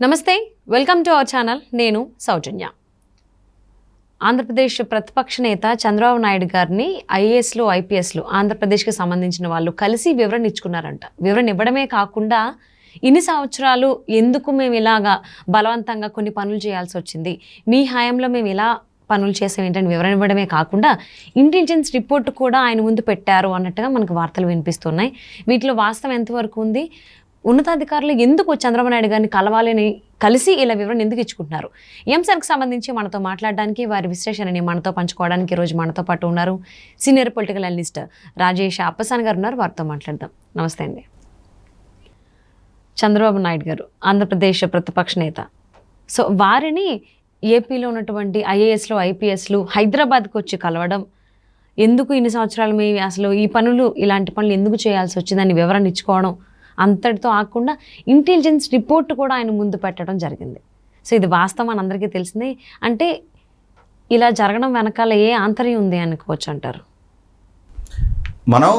నమస్తే, welcome to our channel. నేను సౌజన్య. ఆంధ్రప్రదేశ్ ప్రతిపక్ష నేత చంద్రబాబు నాయుడు గారిని ఐఏఎస్లు ఐపీఎస్లు ఆంధ్రప్రదేశ్కి సంబంధించిన వాళ్ళు కలిసి వివరణ ఇచ్చుకున్నారంట. వివరణ ఇవ్వడమే కాకుండా ఇన్ని సంవత్సరాలు ఎందుకు మేము ఇలాగా బలవంతంగా కొన్ని పనులు చేయాల్సి వచ్చింది, మీ హయాంలో మేము ఇలా పనులు చేసాం ఏంటని వివరణ ఇవ్వడమే కాకుండా ఇంటెలిజెన్స్ రిపోర్ట్ కూడా ఆయన ముందు పెట్టారు అన్నట్టుగా మనకు వార్తలు వినిపిస్తున్నాయి. వీటిలో వాస్తవం ఎంతవరకు ఉంది? ఉన్నతాధికారులు ఎందుకు చంద్రబాబు నాయుడు గారిని కలవాలని కలిసి ఇలా వివరణ ఎందుకు ఇచ్చుకుంటున్నారు? ఈ అంశానికి సంబంధించి మనతో మాట్లాడడానికి, వారి విశ్లేషణని మనతో పంచుకోవడానికి ఈరోజు మనతో పాటు ఉన్నారు senior political analyst Rajesh Appasani గారు ఉన్నారు. వారితో మాట్లాడదాం. నమస్తే అండి. చంద్రబాబు నాయుడు గారు ఆంధ్రప్రదేశ్ ప్రతిపక్ష నేత. సో వారిని ఏపీలో ఉన్నటువంటి ఐఏఎస్లు ఐపీఎస్లు హైదరాబాద్కి వచ్చి కలవడం, ఎందుకు ఇన్ని సంవత్సరాలు మేము అసలు ఈ పనులు ఇలాంటి పనులు ఎందుకు చేయాల్సి వచ్చిందని వివరణ ఇచ్చుకోవడం, అంతటితో ఆగకుండా ఇంటెలిజెన్స్ రిపోర్ట్ కూడా ఆయన ముందు పెట్టడం జరిగింది. సో ఇది వాస్తవం అని అందరికీ తెలిసింది. అంటే ఇలా జరగడం వెనకాల ఏ ఆంతర్యం ఉంది అనుకోవచ్చు అంటారు? మనం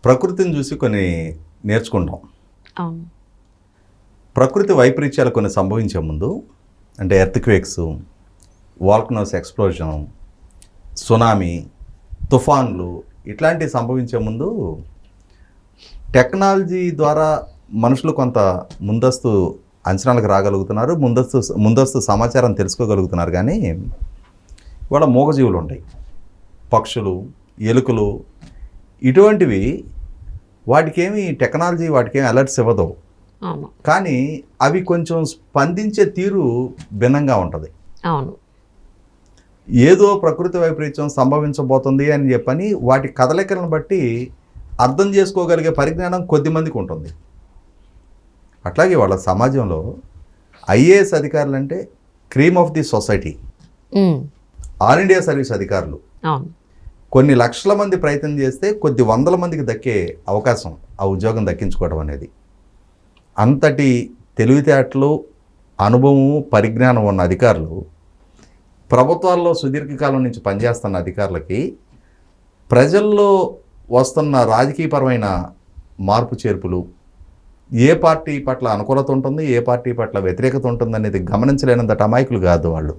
ప్రకృతిని చూసి కొన్ని నేర్చుకుంటాం. అవును. ప్రకృతి వైపరీత్యాలు కొన్ని సంభవించే ముందు, అంటే ఎర్త్క్వేక్స్, వాల్కనోస్ ఎక్స్ప్లోజన్, సునామీ, తుఫాన్లు ఇట్లాంటివి సంభవించే ముందు టెక్నాలజీ ద్వారా మనుషులు కొంత ముందస్తు అంచనాలకు రాగలుగుతున్నారు, ముందస్తు సమాచారం తెలుసుకోగలుగుతున్నారు. కానీ ఇవాళ మూగజీవులు ఉంటాయి, పక్షులు, ఎలుకలు, ఇటువంటివి వాటికేమి టెక్నాలజీ వాటికేమి అలర్ట్స్ ఇవ్వదు. కానీ అవి కొంచెం స్పందించే తీరు భిన్నంగా ఉంటుంది. అవును. ఏదో ప్రకృతి వైపరీత్యం సంభవించబోతుంది అని చెప్పని వాటి కదలికలను బట్టి అర్థం చేసుకోగలిగే పరిజ్ఞానం కొద్దిమందికి ఉంటుంది. అట్లాగే వాళ్ళ సమాజంలో ఐఏఎస్ అధికారులు అంటే cream of the society, all India service అధికారులు. కొన్ని లక్షల మంది ప్రయత్నం చేస్తే కొద్ది వందల మందికి దక్కే అవకాశం, ఆ ఉద్యోగం దక్కించుకోవడం అనేది. అంతటి తెలివితేటలు, అనుభవము, పరిజ్ఞానం ఉన్న అధికారులు ప్రభుత్వాల్లో సుదీర్ఘకాలం నుంచి పనిచేస్తున్న అధికారులకి ప్రజల్లో వస్తున్న రాజకీయపరమైన మార్పు చేర్పులు, ఏ పార్టీ పట్ల అనుకూలత ఉంటుంది, ఏ పార్టీ పట్ల వ్యతిరేకత ఉంటుంది అనేది గమనించలేనంత అమాయకులు కాదు వాళ్ళు.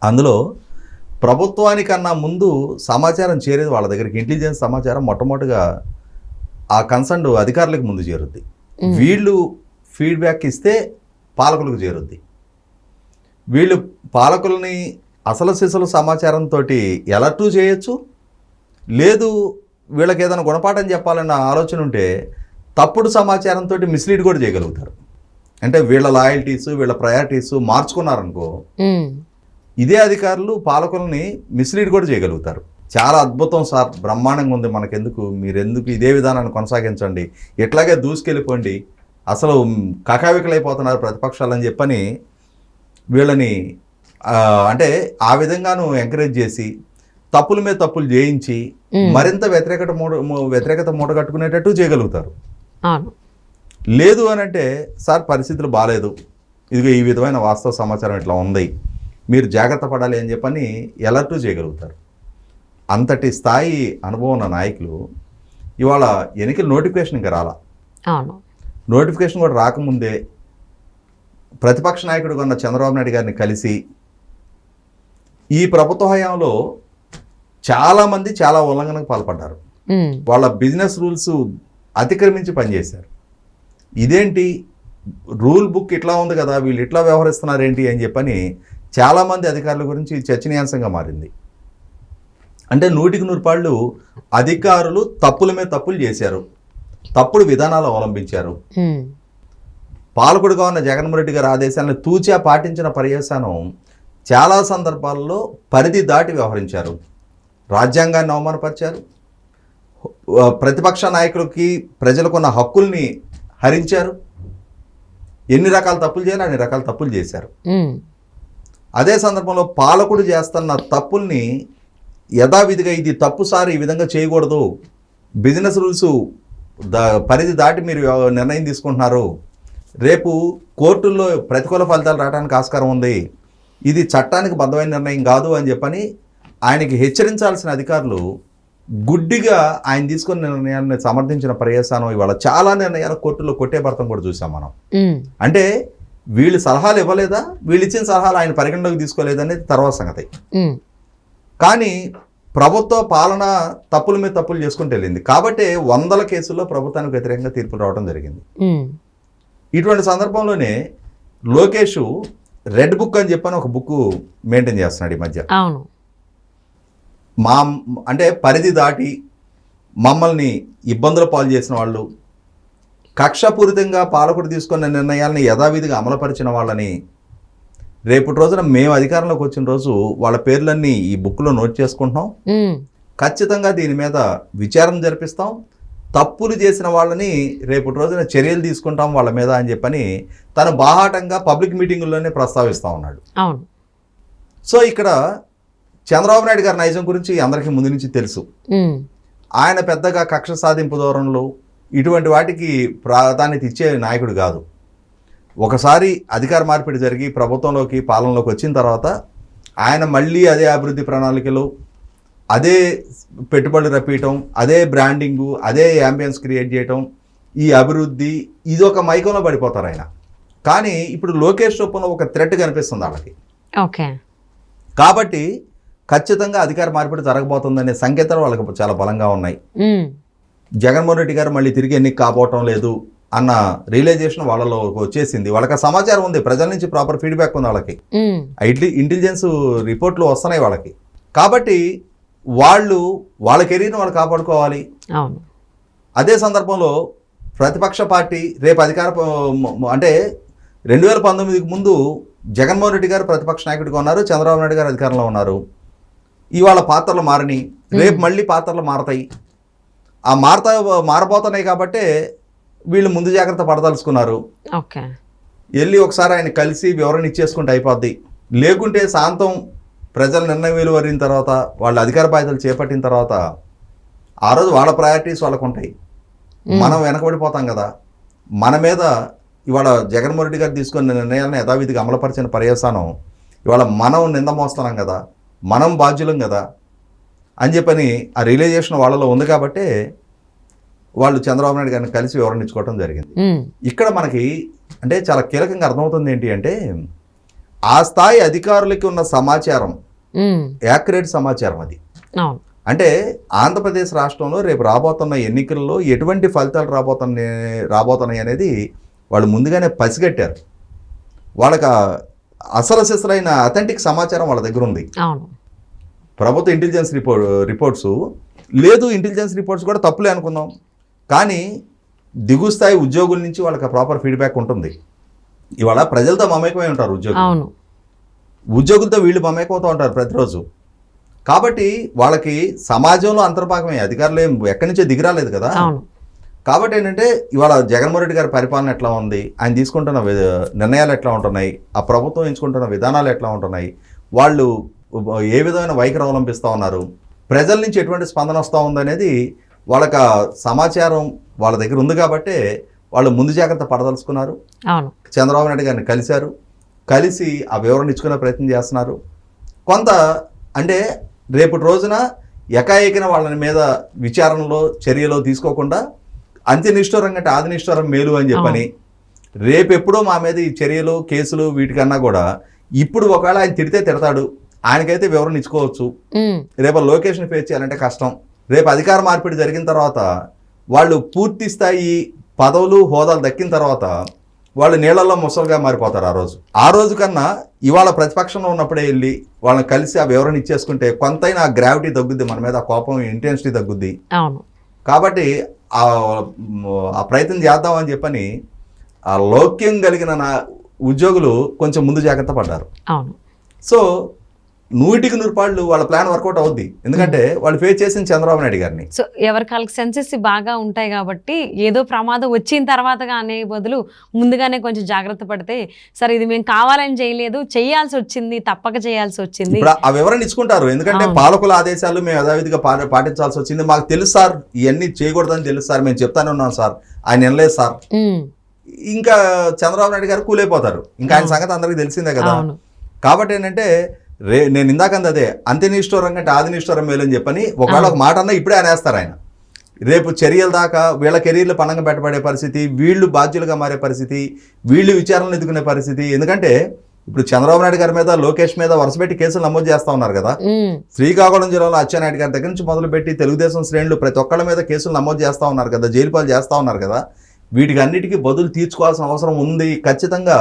అందులో ప్రభుత్వానికన్నా ముందు సమాచారం చేరేది వాళ్ళ దగ్గరికి. ఇంటెలిజెన్స్ సమాచారం మొట్టమొదటిగా ఆ కన్సర్న్ అధికారులకు ముందు చేరుద్ది. వీళ్ళు ఫీడ్బ్యాక్ ఇస్తే పాలకులకు చేరుద్ది. వీళ్ళు పాలకులని అసలు సిసలు సమాచారంతో ఎలర్టు చేయొచ్చు, లేదు వీళ్ళకి ఏదైనా గుణపాఠం చెప్పాలన్న ఆలోచన ఉంటే తప్పుడు సమాచారంతో మిస్లీడ్ కూడా చేయగలుగుతారు. అంటే వీళ్ళ లాయల్టీస్, వీళ్ళ ప్రయారిటీస్ మార్చుకున్నారనుకో, ఇదే అధికారులు పాలకులని మిస్లీడ్ కూడా చేయగలుగుతారు. చాలా అద్భుతం సార్, బ్రహ్మాండంగా ఉంది, మనకెందుకు, మీరెందుకు ఇదే విధానాన్ని కొనసాగించండి, ఇట్లాగే దూసుకెళ్ళిపోండి, అసలు కకావికలైపోతున్నారు ప్రతిపక్షాలని చెప్పని వీళ్ళని అంటే ఆ విధంగాను ఎంకరేజ్ చేసి తప్పుల మీద తప్పులు చేయించి మరింత వ్యతిరేకత మూట కట్టుకునేటట్టు చేయగలుగుతారు. లేదు అని అంటే, సార్ పరిస్థితులు బాగాలేదు, ఇదిగో ఈ విధమైన వాస్తవ సమాచారం ఇట్లా ఉంది, మీరు జాగ్రత్త పడాలి అని చెప్పని ఎలర్టు చేయగలుగుతారు. అంతటి స్థాయి అనుభవం ఉన్న నాయకులు ఇవాళ ఎన్నికల నోటిఫికేషన్ ఇంకా రాలా. నోటిఫికేషన్ కూడా రాకముందే ప్రతిపక్ష నాయకుడు ఉన్న చంద్రబాబు నాయుడు గారిని కలిసి ఈ ప్రభుత్వ హయాంలో చాలామంది చాలా ఉల్లంఘనకు పాల్పడ్డారు. వాళ్ళ బిజినెస్ రూల్స్ అతిక్రమించి పనిచేశారు. ఇదేంటి రూల్ బుక్ ఇట్లా ఉంది కదా, వీళ్ళు ఇట్లా వ్యవహరిస్తున్నారేంటి అని చెప్పని చాలామంది అధికారుల గురించి చర్చనీయాంశంగా మారింది. అంటే 100% అధికారులు తప్పుల మీద తప్పులు చేశారు, తప్పుడు విధానాలు అవలంబించారు. పాలకుడుగా ఉన్న జగన్మోహన్ రెడ్డి గారి ఆదేశాలను తూచా పాటించిన పర్యవసానం చాలా సందర్భాల్లో పరిధి దాటి వ్యవహరించారు, రాజ్యాంగాన్ని అవమానపరిచారు, ప్రతిపక్ష నాయకులకి ప్రజలకున్న హక్కుల్ని హరించారు. ఎన్ని రకాల తప్పులు చేయాలి అన్ని రకాల తప్పులు చేశారు. అదే సందర్భంలో పాలకుడు చేస్తున్న తప్పుల్ని యథావిధిగా ఇది తప్పు సార్, ఈ విధంగా చేయకూడదు, బిజినెస్ రూల్స్ పరిధి దాటి మీరు నిర్ణయం తీసుకుంటున్నారు, రేపు కోర్టుల్లో ప్రతికూల ఫలితాలు రావడానికి ఆస్కారం ఉంది, ఇది చట్టానికి బద్ధమైన నిర్ణయం కాదు అని చెప్పని ఆయనకి హెచ్చరించాల్సిన అధికారులు గుడ్డిగా ఆయన తీసుకున్న నిర్ణయాన్ని సమర్థించిన పర్యవసానం ఇవాళ చాలా నిర్ణయాలు కోర్టులో కొట్టేపడతాం కూడా చూసాం మనం. అంటే వీళ్ళు సలహాలు ఇవ్వలేదా, వీళ్ళు ఇచ్చిన సలహాలు ఆయన పరిగణలోకి తీసుకోలేదనేది తర్వాత సంగతి. కానీ ప్రభుత్వ పాలన తప్పుల మీద తప్పులు చేసుకుంటూ వెళ్ళింది కాబట్టి వందల కేసుల్లో ప్రభుత్వానికి వ్యతిరేకంగా తీర్పులు రావడం జరిగింది. ఇటువంటి సందర్భంలోనే లోకేష్ రెడ్ బుక్ అని చెప్పని ఒక బుక్ మెయింటైన్ చేస్తున్నాడు ఈ మధ్య. అంటే పరిధి దాటి మమ్మల్ని ఇబ్బందుల పాలు చేసిన వాళ్ళు, కక్షపూరితంగా పాలకుడు తీసుకున్న నిర్ణయాలను యథావిధిగా అమలుపరిచిన వాళ్ళని రేపటి రోజున మేము అధికారంలోకి వచ్చిన రోజు వాళ్ళ పేర్లన్నీ ఈ బుక్లో నోట్ చేసుకుంటున్నాం, ఖచ్చితంగా దీని మీద విచారణ జరిపిస్తాం, తప్పులు చేసిన వాళ్ళని రేపటి రోజున చర్యలు తీసుకుంటాం వాళ్ళ మీద అని చెప్పని తను బాహాటంగా పబ్లిక్ మీటింగుల్లోనే ప్రస్తావిస్తూ ఉన్నాడు. సో ఇక్కడ చంద్రబాబు నాయుడు గారి నైజం గురించి అందరికీ ముందు నుంచి తెలుసు. ఆయన పెద్దగా కక్ష సాధింపు ధోరణులు ఇటువంటి వాటికి ప్రాధాన్యత ఇచ్చే నాయకుడు కాదు. ఒకసారి అధికార మార్పిడి జరిగి ప్రభుత్వంలోకి పాలనలోకి వచ్చిన తర్వాత ఆయన మళ్ళీ అదే అభివృద్ధి ప్రణాళికలు, అదే పెట్టుబడులు రప్పించడం, అదే బ్రాండింగు, అదే యాంబియన్స్ క్రియేట్ చేయటం, ఈ అభివృద్ధి, ఇది ఒక మైకంలో పడిపోతారు ఆయన. కానీ ఇప్పుడు లోకేష్ రూపంలో ఒక థ్రెట్ కనిపిస్తుంది వాళ్ళకి. కాబట్టి ఖచ్చితంగా అధికార మార్పిడి జరగబోతుందనే సంకేతాలు వాళ్ళకి చాలా బలంగా ఉన్నాయి. జగన్మోహన్ రెడ్డి గారు మళ్ళీ తిరిగి ఎన్నిక కాబోవటం లేదు అన్న రియలైజేషన్ వాళ్ళలో వచ్చేసింది. వాళ్ళకి సమాచారం ఉంది, ప్రజల నుంచి ప్రాపర్ ఫీడ్బ్యాక్ ఉంది వాళ్ళకి, ఇంటెలిజెన్స్ రిపోర్ట్లు వస్తున్నాయి వాళ్ళకి. కాబట్టి వాళ్ళు వాళ్ళ కెరీర్ని వాళ్ళు కాపాడుకోవాలి. అదే సందర్భంలో ప్రతిపక్ష పార్టీ రేపు అంటే 2019కి ముందు జగన్మోహన్ రెడ్డి గారు ప్రతిపక్ష నాయకుడిగా ఉన్నారు, చంద్రబాబు నాయుడు గారు అధికారంలో ఉన్నారు. ఇవాళ పాత్రలు మారని, రేపు మళ్ళీ పాత్రలు మారతాయి. ఆ మారబోతున్నాయి కాబట్టి వీళ్ళు ముందు జాగ్రత్త పడదలుచుకున్నారు. వెళ్ళి ఒకసారి ఆయన కలిసి వివరణ ఇచ్చేసుకుంటే అయిపోద్ది. లేకుంటే శాంతం ప్రజల నిర్ణయం వెలువరిన తర్వాత వాళ్ళు అధికార బాధ్యతలు చేపట్టిన తర్వాత ఆ రోజు వాళ్ళ ప్రయారిటీస్ వాళ్ళకు ఉంటాయి. మనం వెనకబడిపోతాం కదా. మన మీద ఇవాళ జగన్మోహన్ రెడ్డి గారు తీసుకున్న నిర్ణయాలను యథావిధిగా అమలుపరిచిన పర్యవసానం ఇవాళ మనం నింద మోస్తున్నాం కదా, మనం బాధ్యులం కదా అని చెప్పని ఆ రియలైజేషన్ వాళ్ళలో ఉంది. కాబట్టి వాళ్ళు చంద్రబాబు నాయుడు గారిని కలిసి వివరణ ఇచ్చుకోవడం జరిగింది. ఇక్కడ మనకి అంటే చాలా కీలకంగా అర్థమవుతుంది ఏంటి అంటే, ఆ స్థాయి అధికారులకి ఉన్న సమాచారం యాక్యురేట్ సమాచారం అది. అంటే ఆంధ్రప్రదేశ్ రాష్ట్రంలో రేపు రాబోతున్న ఎన్నికల్లో ఎటువంటి ఫలితాలు రాబోతున్నాయి అనేది వాళ్ళు ముందుగానే పసిగట్టారు. వాళ్ళకి అసలు సిసలైన అథెంటిక్ సమాచారం వాళ్ళ దగ్గర ఉంది. ప్రభుత్వ ఇంటెలిజెన్స్ రిపోర్ట్స్ లేదు, ఇంటెలిజెన్స్ రిపోర్ట్స్ కూడా తప్పులే అనుకుందాం, కానీ దిగు స్థాయి ఉద్యోగుల నుంచి వాళ్ళకి ప్రాపర్ ఫీడ్బ్యాక్ ఉంటుంది. ఇవాళ ప్రజలతో మమేకమై ఉంటారు ఉద్యోగులతో వీళ్ళు మమేకమవుతూ ఉంటారు ప్రతిరోజు. కాబట్టి వాళ్ళకి సమాజంలో అంతర్భాగమే, అధికారులు ఎక్కడి నుంచో దిగిరాలేదు కదా. కాబట్టి ఏంటంటే ఇవాళ జగన్మోహన్ రెడ్డి గారి పరిపాలన ఎట్లా ఉంది, ఆయన తీసుకుంటున్న నిర్ణయాలు ఎట్లా ఉంటున్నాయి, ఆ ప్రభుత్వం ఎంచుకుంటున్న విధానాలు ఎట్లా ఉంటున్నాయి, వాళ్ళు ఏ విధమైన వైఖరి అవలంబిస్తూ ఉన్నారు, ప్రజల నుంచి ఎటువంటి స్పందన వస్తూ ఉందనేది వాళ్ళకి సమాచారం వాళ్ళ దగ్గర ఉంది. కాబట్టి వాళ్ళు ముందు జాగ్రత్త పడదలుచుకున్నారు. చంద్రబాబు నాయుడు గారిని కలిసి ఆ వివరణ ఇచ్చుకునే ప్రయత్నం చేస్తున్నారు. కొంత అంటే రేపటి రోజున ఏకాఏకిన వాళ్ళ మీద విచారణలో చర్యలో తీసుకోకుండా అంత్యనిష్ఠూరం కంటే ఆదినిష్ఠూరం మేలు అని చెప్పని రేపు ఎప్పుడో మా మీద ఈ చర్యలు కేసులు వీటికన్నా కూడా ఇప్పుడు ఒకవేళ ఆయన తిడతాడు, ఆయనకైతే వివరణ ఇచ్చుకోవచ్చు. రేపు లొకేషన్ ఫేస్ చేయాలంటే కష్టం. రేపు అధికార మార్పిడి జరిగిన తర్వాత వాళ్ళు పూర్తి స్థాయి పదవులు హోదాలు దక్కిన తర్వాత వాళ్ళు నీళ్లలో ముసలుగా మారిపోతారు. ఆ రోజు కన్నా ఇవాళ ప్రతిపక్షంలో ఉన్నప్పుడే వెళ్ళి వాళ్ళని కలిసి ఆ వివరణ ఇచ్చేసుకుంటే కొంతైనా ఆ గ్రావిటీ తగ్గుద్ది, మన మీద ఆ కోపం ఇంటెన్సిటీ తగ్గుద్ది. కాబట్టి ఆ ప్రయత్నం చేద్దామని చెప్పని ఆ లౌక్యం కలిగిన ఉద్యోగులు కొంచెం ముందు జాగ్రత్త పడ్డారు. సో 100% వాళ్ళ ప్లాన్ వర్కౌట్ అవుద్ది. ఎందుకంటే వాళ్ళు ఫేస్ చేసిన చంద్రబాబు నాయుడు గారిని. సో ఎవరికి వాళ్ళకి సెన్సెస్ బాగా ఉంటాయి కాబట్టి ఏదో ప్రమాదం వచ్చిన తర్వాత అనే బదులు ముందుగానే కొంచెం జాగ్రత్త పడితే, సరే ఇది మేము కావాలని చేయలేదు, చేయాల్సి వచ్చింది, తప్పక చేయాల్సి వచ్చింది, ఆ వివరణ ఇచ్చుకుంటారు. ఎందుకంటే పాలకుల ఆదేశాలు మేము యథావిధిగా పాటించాల్సి వచ్చింది, మాకు తెలుసు సార్, ఇవన్నీ చేయకూడదని తెలుసు సార్, మేము చెప్తానే ఉన్నాం సార్, ఆయన వినలేదు సార్. ఇంకా చంద్రబాబు నాయుడు గారు కూలైపోతారు. ఇంకా ఆయన సంగతి అందరికీ తెలిసిందే కదా. కాబట్టి ఏంటంటే నేను ఇందాకంది అదే, అంత్యనిష్ఠూరం కంటే ఆదినిష్ఠూరం మేలు అని చెప్పని ఒకవేళ ఒక మాట అన్నా ఇప్పుడే అనేస్తారు ఆయన. రేపు చర్యల దాకా వీళ్ళ కెరీర్లు పణంగా పెట్టబడే పరిస్థితి, వీళ్ళు బాధ్యులుగా మారే పరిస్థితి, వీళ్ళు విచారణలు ఎదుర్కొనే పరిస్థితి. ఎందుకంటే ఇప్పుడు చంద్రబాబు నాయుడు గారి మీద, లోకేష్ మీద వరుసపెట్టి కేసులు నమోదు చేస్తూ ఉన్నారు కదా. శ్రీకాకుళం జిల్లాలో అచ్చెన్నాయుడు గారి దగ్గర నుంచి మొదలుపెట్టి తెలుగుదేశం శ్రేణులు ప్రతి ఒక్కళ్ళ మీద కేసులు నమోదు చేస్తూ ఉన్నారు కదా, జైలు పాలు చేస్తూ ఉన్నారు కదా. వీటికి అన్నిటికీ బదులు తీర్చుకోవాల్సిన అవసరం ఉంది. ఖచ్చితంగా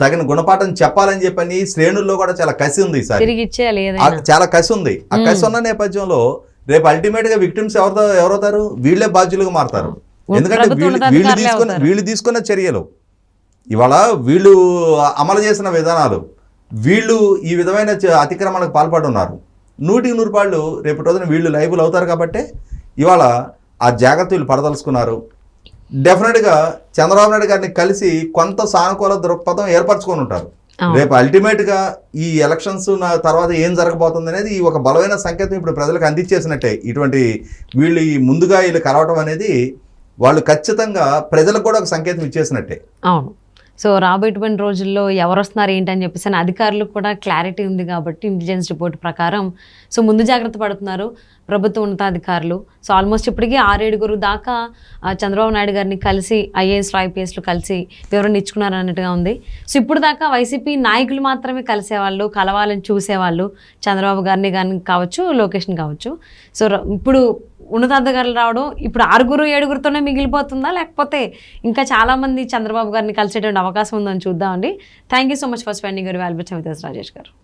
తగిన గుణపాఠం చెప్పాలని చెప్పని శ్రేణుల్లో కూడా చాలా కసి ఉంది సార్, చాలా కసి ఉంది. ఆ కసి ఉన్న నేపథ్యంలో రేపు అల్టిమేట్ గా విక్టిమ్స్ ఎవరవుతారు? వీళ్ళే బాధ్యులుగా మారుతారు. ఎందుకంటే వీళ్ళు తీసుకున్న చర్యలు, ఇవాళ వీళ్ళు అమలు చేసిన విధానాలు, వీళ్ళు ఈ విధమైన అతిక్రమణకు పాల్పడున్నారు. 100% రేపు రోజున వీళ్ళు లైబుల్ అవుతారు. కాబట్టి ఇవాళ ఆ జాగ్రత్తలు పడదలుచుకున్నారు. డెఫినెట్గా చంద్రబాబు నాయుడు గారిని కలిసి కొంత సానుకూల దృక్పథం ఏర్పరచుకొని ఉంటారు. రేపు అల్టిమేట్గా ఈ ఎలక్షన్స్ తర్వాత ఏం జరగబోతుంది అనేది ఒక బలమైన సంకేతం ఇప్పుడు ప్రజలకు అందించేసినట్టే. ఇటువంటి వీళ్ళు ముందుగా వీళ్ళు కలవటం అనేది వాళ్ళు ఖచ్చితంగా ప్రజలకు కూడా ఒక సంకేతం ఇచ్చేసినట్టే. అవును. సో రాబోయేటువంటి రోజుల్లో ఎవరు వస్తున్నారు ఏంటని చెప్పేసి అధికారులకు కూడా క్లారిటీ ఉంది కాబట్టి ఇంటెలిజెన్స్ రిపోర్ట్ ప్రకారం సో ముందు జాగ్రత్త పడుతున్నారు ప్రభుత్వ ఉన్నతాధికారులు. సో ఆల్మోస్ట్ ఇప్పటికీ 6-7 దాకా చంద్రబాబు నాయుడు గారిని కలిసి ఐఏఎస్లు ఐపీఎస్లు కలిసి వివరణ ఇచ్చుకున్నారు అన్నట్టుగా ఉంది. సో ఇప్పుడు దాకా వైసీపీ నాయకులు మాత్రమే కలిసేవాళ్ళు, కలవాలని చూసేవాళ్ళు, చంద్రబాబు గారిని కానీ కావచ్చు, లోకేష్ని కావచ్చు. సో ఇప్పుడు ఉన్నతాధికారులు రావడం ఇప్పుడు 6-7తోనే మిగిలిపోతుందా, లేకపోతే ఇంకా చాలామంది చంద్రబాబు గారిని కలిసేటువంటి అవకాశం ఉందని చూద్దామండి. Thank you so much for spending your valuable time with us, Rajesh గారు.